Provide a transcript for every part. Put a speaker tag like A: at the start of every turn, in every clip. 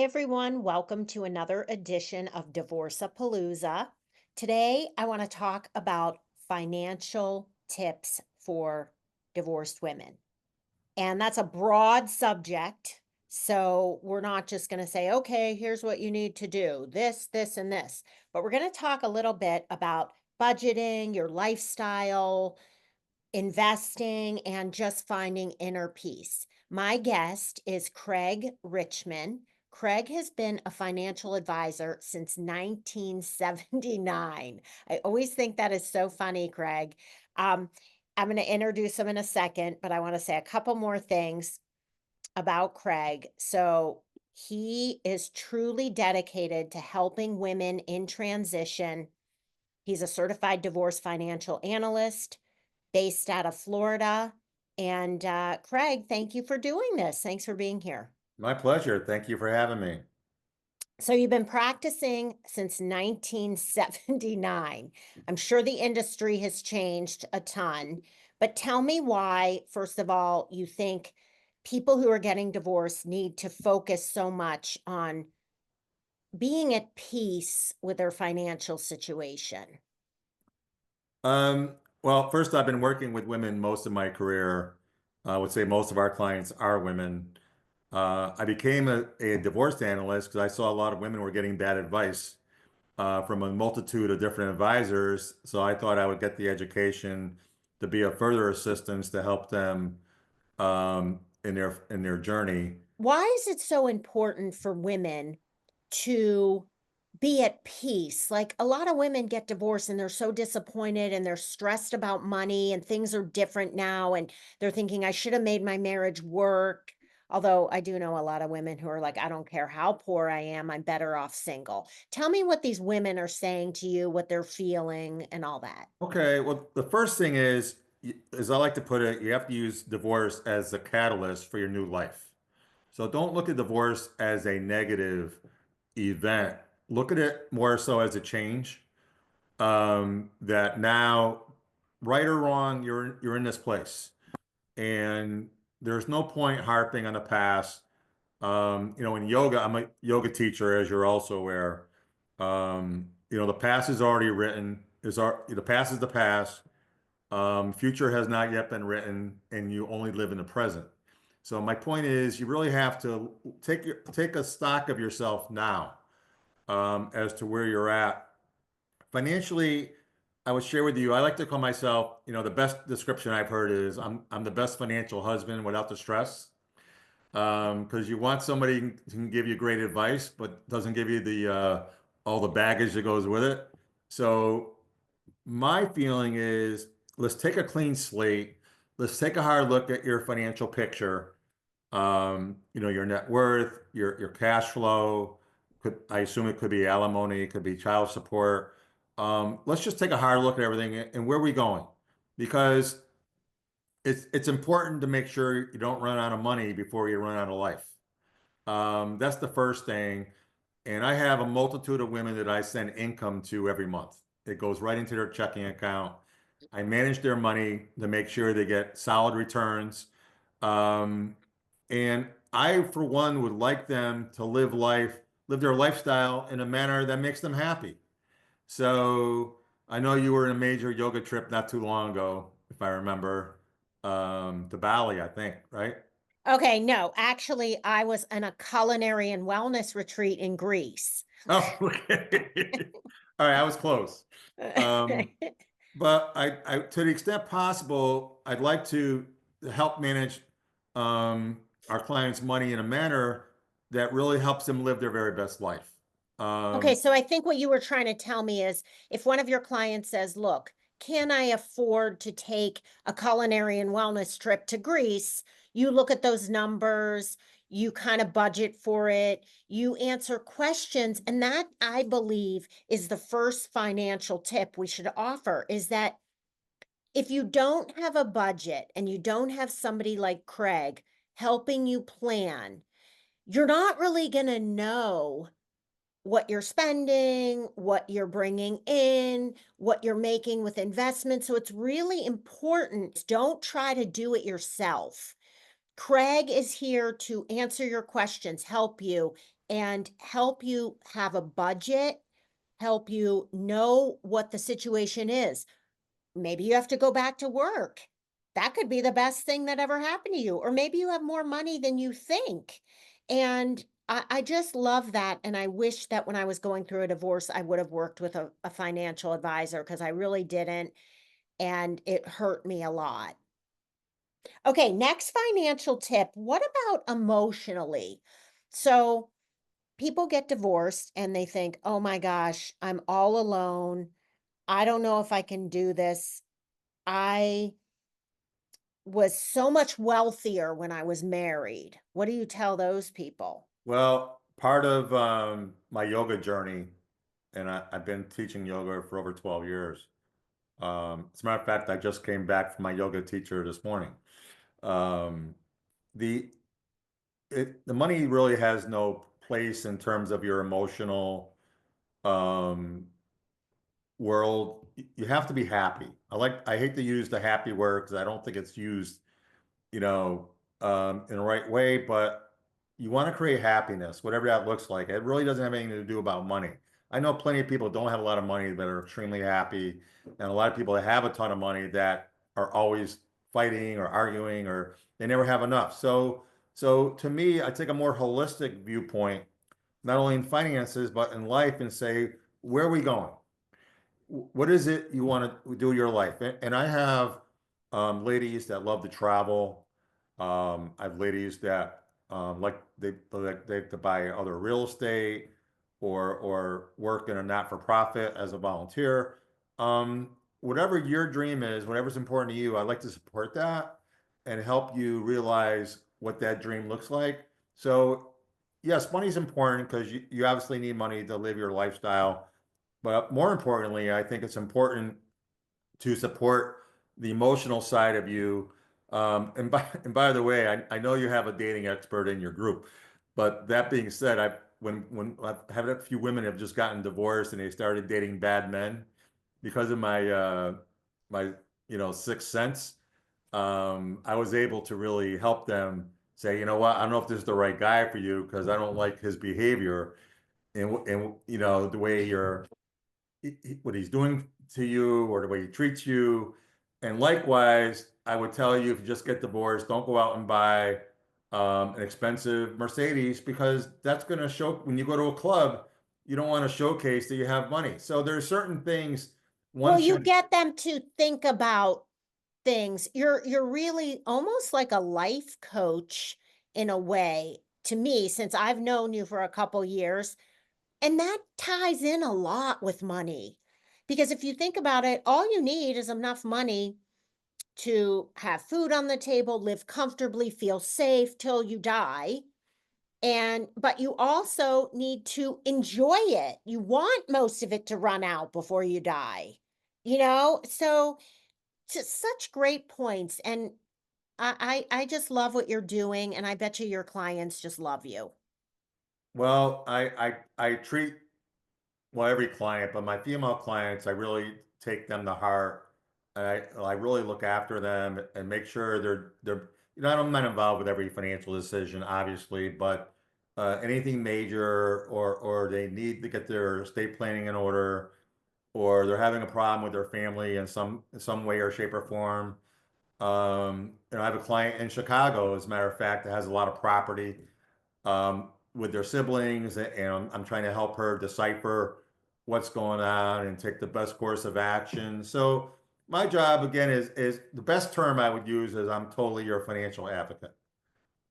A: everyone. Welcome to another edition of Divorce-a-Palooza. Today, I want to talk about financial tips for divorced women. And that's a broad subject. So we're not just going to say, okay, here's what you need to do this, and this. But we're going to talk a little bit about budgeting, your lifestyle, investing, and just finding inner peace. My guest is Craig Richmond. Craig has been a financial advisor since 1979. I always think that is so funny, Craig. Um, I'm going to introduce him in a second, but I want to say a couple more things about Craig. So, he is truly dedicated to helping women in transition. He's a certified divorce financial analyst based out of Florida. And Craig, thank you for doing this. Thanks for being here.
B: My pleasure. Thank you for having me.
A: So you've been practicing since 1979. I'm sure the industry has changed a ton, but tell me why, first of all, you think people who are getting divorced need to focus so much on being at peace with their financial situation.
B: Well, first, I've been working with women most of my career. I would say most of our clients are women. I became a divorce analyst because I saw a lot of women were getting bad advice from a multitude of different advisors. So I thought I would get the education to be a further assistance to help them in their journey.
A: Why is it so important for women to be at peace? Like a lot of women get divorced and they're so disappointed and they're stressed about money and things are different now. And they're thinking, I should have made my marriage work. Although I do know a lot of women who are like, I don't care how poor I am, I'm better off single. Tell me what these women are saying to you, what they're feeling, and all that.
B: Okay, well, the first thing is, as I like to put it, you have to use divorce as a catalyst for your new life. So don't look at divorce as a negative event. Look at it more so as a change. That now, right or wrong, you're in this place, and there's no point harping on the past. In yoga, I'm a yoga teacher, as you're also aware. The past is already written. The past is the past. Future has not yet been written, and you only live in the present. So my point is, you really have to take a stock of yourself now, as to where you're at financially. I would share with you. I like to call myself, the best description I've heard is I'm the best financial husband without the stress. Because you want somebody who can give you great advice, but doesn't give you the all the baggage that goes with it. So my feeling is, let's take a clean slate. Let's take a hard look at your financial picture. Your net worth, your cash flow. I assume it could be alimony, it could be child support. Let's just take a hard look at everything and where are we going? Because it's important to make sure you don't run out of money before you run out of life. That's the first thing. And I have a multitude of women that I send income to every month. It goes right into their checking account. I manage their money to make sure they get solid returns. Um, and I, for one, would like them to live their lifestyle in a manner that makes them happy. So I know you were in a major yoga trip not too long ago, if I remember, to Bali, I think, right?
A: Okay, no, actually, I was in a culinary and wellness retreat in Greece.
B: Oh, okay. All right, I was close. Um, but to the extent possible, I'd like to help manage our clients' money in a manner that really helps them live their very best life.
A: Okay,
B: Um,
A: so I think what you were trying to tell me is if one of your clients says, look, can I afford to take a culinary and wellness trip to Greece? You look at those numbers, you kind of budget for it, you answer questions. And that, I believe, is the first financial tip we should offer is that if you don't have a budget and you don't have somebody like Craig helping you plan, you're not really going to know what you're spending, what you're bringing in, what you're making with investments. So it's really important. Don't try to do it yourself. Craig is here to answer your questions, help you, and help you have a budget, help you know what the situation is. Maybe you have to go back to work. That could be the best thing that ever happened to you. Or maybe you have more money than you think. And I just love that. And I wish that when I was going through a divorce, I would have worked with a financial advisor because I really didn't. And it hurt me a lot. Okay, next financial tip. What about emotionally? So people get divorced and they think, oh my gosh, I'm all alone. I don't know if I can do this. I was so much wealthier when I was married. What do you tell those people?
B: Well, part of my yoga journey, and I've been teaching yoga for over 12 years. As a matter of fact, I just came back from my yoga teacher this morning. Um, the the money really has no place in terms of your emotional um, world. You have to be happy. I hate to use the happy word because I don't think it's used, you know, in the right way, but you want to create happiness, whatever that looks like. It really doesn't have anything to do about money. I know plenty of people don't have a lot of money that are extremely happy, and a lot of people that have a ton of money that are always fighting or arguing or they never have enough. So to me, I take a more holistic viewpoint, not only in finances, but in life and say, where are we going? What is it you want to do your life? And I have ladies that love to travel. I have ladies that they like to buy other real estate or work in a not-for-profit as a volunteer. Whatever your dream is, whatever's important to you, I'd like to support that and help you realize what that dream looks like. So yes, money's important because you obviously need money to live your lifestyle, but more importantly, I think it's important to support the emotional side of you. And by the way, I know you have a dating expert in your group, but that being said, when I've had a few women have just gotten divorced and they started dating bad men because of my sixth sense, I was able to really help them say, you know what, I don't know if this is the right guy for you because I don't like his behavior and the way what he's doing to you or the way he treats you. And likewise, I would tell you if you just get divorced, don't go out and buy an expensive Mercedes because that's going to show when you go to a club, you don't want to showcase that you have money. So there's certain things one
A: Well, you
B: should.
A: get them to think about things. You're really almost like a life coach in a way to me since I've known you for a couple years, and that ties in a lot with money. Because if you think about it, all you need is enough money to have food on the table, live comfortably, feel safe till you die. And but you also need to enjoy it. You want most of it to run out before you die. So just such great points. And I just love what you're doing, and I bet you your clients just love you.
B: Well, I treat well every client, but my female clients, I really take them to heart. And I really look after them and make sure they're I'm not involved with every financial decision, obviously, but anything major or they need to get their estate planning in order, or they're having a problem with their family in some way or shape or form. I have a client in Chicago, as a matter of fact, that has a lot of property with their siblings, and I'm trying to help her decipher what's going on and take the best course of action. So my job again is the best term I would use is I'm totally your financial advocate.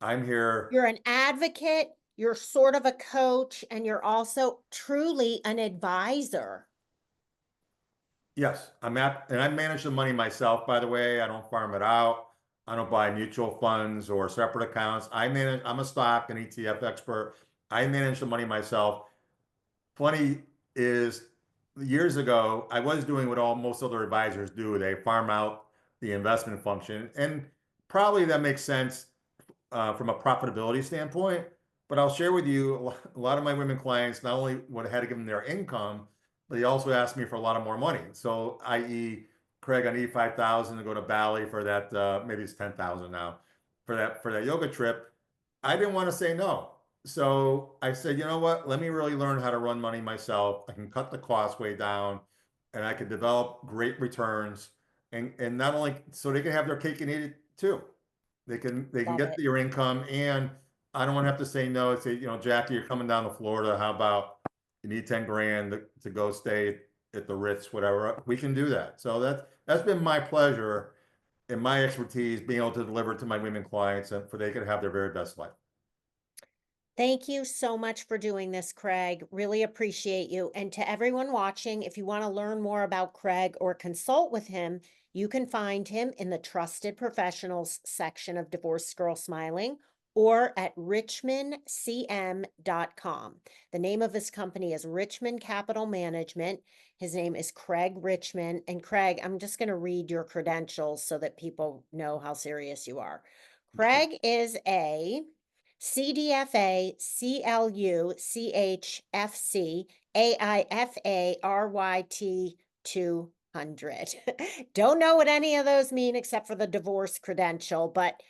B: I'm here.
A: You're an advocate, you're sort of a coach, and you're also truly an advisor.
B: Yes, and I manage the money myself, by the way. I don't farm it out. I don't buy mutual funds or separate accounts. I'm a stock and ETF expert. I manage the money myself. Funny is years ago, I was doing what most other advisors do. They farm out the investment function. And probably that makes sense from a profitability standpoint. But I'll share with you a lot of my women clients not only would had to give them their income, but they also asked me for a lot of more money. So, i.e., Craig, I need 5,000 to go to Bali for that. Maybe it's 10,000 now for that yoga trip. I didn't want to say no. So I said, you know what? Let me really learn how to run money myself. I can cut the cost way down and I can develop great returns. And not only so they can have their cake and eat it too. They can
A: Love
B: get
A: it.
B: your income and I don't want to have to say no and say, Jackie, you're coming down to Florida. How about you need 10 grand to go stay at the Ritz, whatever. We can do that. So that's been my pleasure and my expertise being able to deliver to my women clients and for they can have their very best life.
A: Thank you so much for doing this, Craig. Really appreciate you. And to everyone watching, if you want to learn more about Craig or consult with him, you can find him in the Trusted Professionals section of Divorce Girl Smiling or at richmondcm.com. The name of his company is Richmond Capital Management. His name is Craig Richmond. And Craig, I'm just going to read your credentials so that people know how serious you are. Craig is a CDFA, CLU, CHFC, AIFA, 200. Don't know what any of those mean except for the divorce credential, but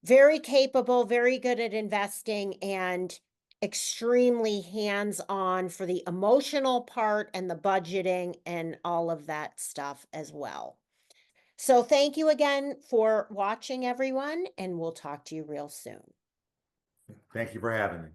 A: very capable, very good at investing, and extremely hands-on for the emotional part and the budgeting and all of that stuff as well. So thank you again for watching, everyone, and we'll talk to you real soon.
B: Thank you for having me.